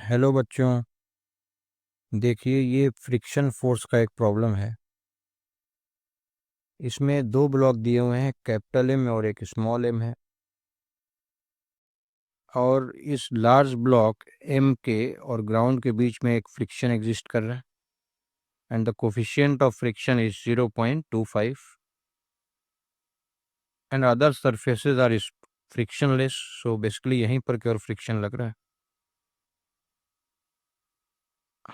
Hello बच्चों। देखिए, ये फ्रिक्शन फोर्स का एक प्रॉब्लम है। इसमें दो ब्लॉक दिए हुए हैं, कैपिटल एम और एक स्मॉल एम है। और इस लार्ज ब्लॉक एम के और ग्राउंड के बीच में एक फ्रिक्शन एग्जिस्ट कर रहा है and the coefficient of friction is 0.25 and other surfaces are frictionless. So basically यहीं पर केवल फ्रिक्शन लग रहा है।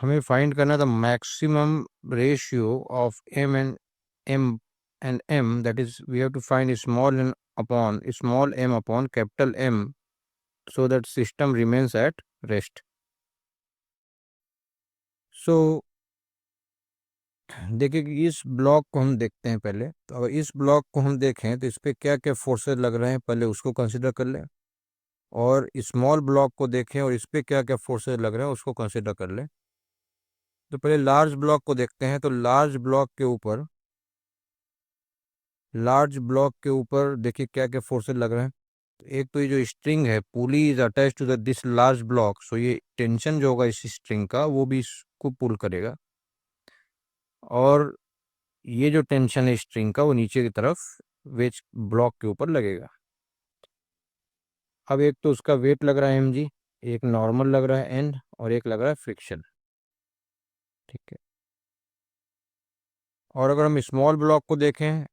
हमें फाइंड करना था maximum ratio of M and m, that is we have to find small m upon capital M so that system remains at rest. So देखिए कि इस ब्लॉक को हम देखते हैं पहले। तो अगर इस ब्लॉक को हम देखें तो इस पर क्या क्या फोर्सेस लग रहे हैं, पहले उसको कंसिडर कर लें। और स्मॉल ब्लॉक को देखें और इस पर क्या क्या फोर्सेस लग रहे हैं उसको कंसिडर कर लें। तो पहले लार्ज ब्लॉक को देखते हैं। तो लार्ज ब्लॉक के ऊपर देखिए क्या क्या फोर्सेस लग रहे हैं। एक तो ये जो स्ट्रिंग है, pulley is attach to this large block, so ये टेंशन जो होगा इस स्ट्रिंग का वो भी इसको पुल करेगा। और ये जो टेंशन है स्ट्रिंग का वो नीचे की तरफ वेज ब्लॉक के ऊपर लगेगा। अब एक तो उसका वेट लग रहा है mg, एक नॉर्मल लग रहा है n और एक लग रहा है फ्रिक्शन। ठीक है। और अगर हम स्मॉल ब्लॉक को देखें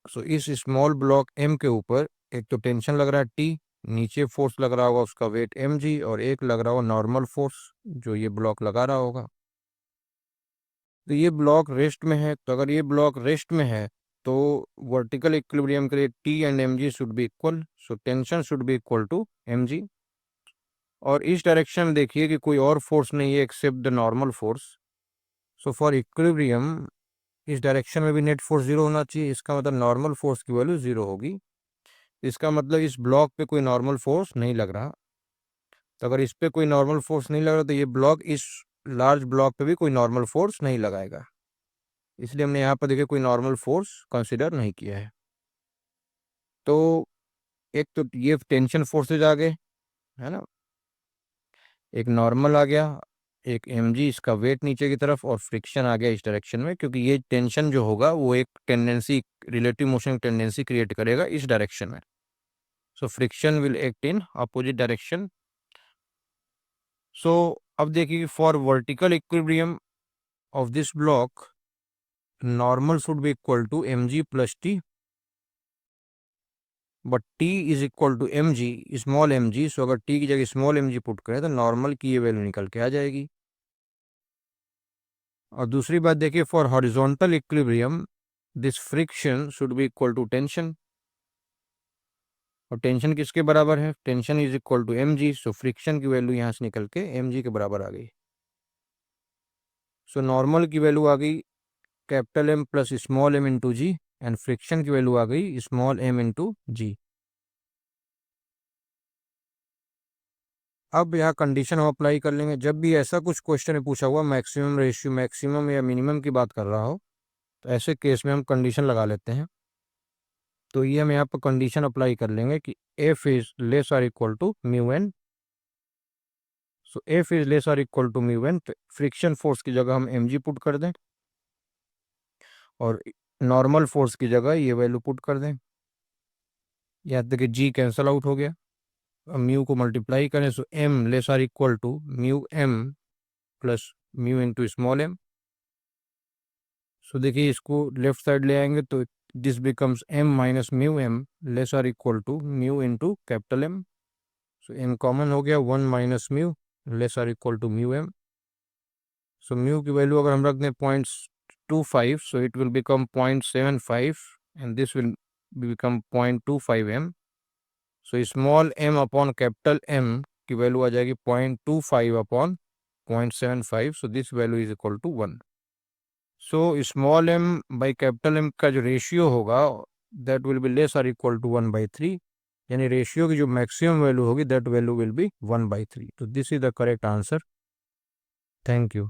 सो इस स्मॉल ब्लॉक m के ऊपर एक तो टेंशन लग रहा है t, नीचे फोर्स लग रहा होगा उसका वेट mg, और एक लग रहा होगा नॉर्मल फोर्स जो ये ब्लॉक लगा रहा होगा। तो ये ब्लॉक रेस्ट में है। तो अगर ये ब्लॉक रेस्ट में है तो वर्टिकल इक्विलिब्रियम के लिए T and mg should be equal, so tension should be equal to mg। और इस डायरेक्शन में देखिए कि कोई और फोर्स नहीं है except the normal force. So for equilibrium इस डायरेक्शन में भी नेट फोर्स जीरो होना चाहिए। इसका मतलब नॉर्मल फोर्स की वैल्यू जीरो होगी। इसका मतलब इस ब्लॉक पे कोई नॉर्मल फोर्स नहीं लग रहा। तो अगर इस पे कोई नॉर्मल फोर्स नहीं लग रहा तो ये ब्लॉक इस लार्ज ब्लॉक पे भी कोई नॉर्मल फोर्स नहीं लगाएगा। इसलिए हमने यहाँ पर देखिए कोई नॉर्मल फोर्स कंसिडर नहीं किया है। तो एक तो ये टेंशन फोर्सेज आ गए, है ना, एक नॉर्मल आ गया, एक mg इसका वेट नीचे की तरफ, और फ्रिक्शन आ गया इस डायरेक्शन में, क्योंकि ये टेंशन जो होगा वो एक tendency, relative motion tendency create करेगा इस डायरेक्शन में। So friction will act in opposite direction. So अब देखिए for vertical equilibrium of this block normal should be equal to mg plus t, but t is equal to mg, small mg। So अगर t की जगह small mg put करें तो normal की ये value निकल के आ जाएगी। और दूसरी बात देखिए, for horizontal equilibrium this friction should be equal to tension. और टेंशन किसके बराबर है, tension is equal to mg। So friction की वैल्यू यहाँ से निकल के mg के बराबर आ गई। सो नॉर्मल की वैल्यू आ गई capital M plus small m into g, and friction की वैल्यू आ गई स्मॉल m इंटू जी। अब यहाँ कंडीशन हम अप्लाई कर लेंगे। जब भी ऐसा कुछ क्वेश्चन में पूछा हुआ मैक्सिमम रेशियो, मैक्सिमम या मिनिमम की बात कर रहा हो, तो ऐसे केस में हम कंडीशन लगा लेते हैं। तो ये हम यहाँ पर कंडीशन अप्लाई कर लेंगे कि F is less or equal to mu N. So F is less or equal to mu N, तो फ्रिक्शन फोर्स की जगह हम mg पुट कर दें और नॉर्मल फोर्स की जगह ये वैल्यू पुट कर दें। यहाँ तक कि g कैंसल आउट हो गया। म्यू को मल्टीप्लाई करें so m less or equal to mu m plus mu into small m। So देखिए इसको लेफ्ट साइड ले आएंगे तो this becomes m minus mu m less or equal to mu into capital M। So m common हो गया, 1 minus mu less or equal to mu m। So mu की value अगर हम रख दें 0.25, so it will become 0.75 and this will become 0.25 m। So small m upon capital M की value आ जाएगी 0.25 upon 0.75, so this value is equal to 1। So small m by capital M का जो रेशियो होगा that will be less or equal to 1/3, यानी ratio की जो maximum value होगी दैट वैल्यू विल बी 1/3। तो this is the correct answer. Thank you.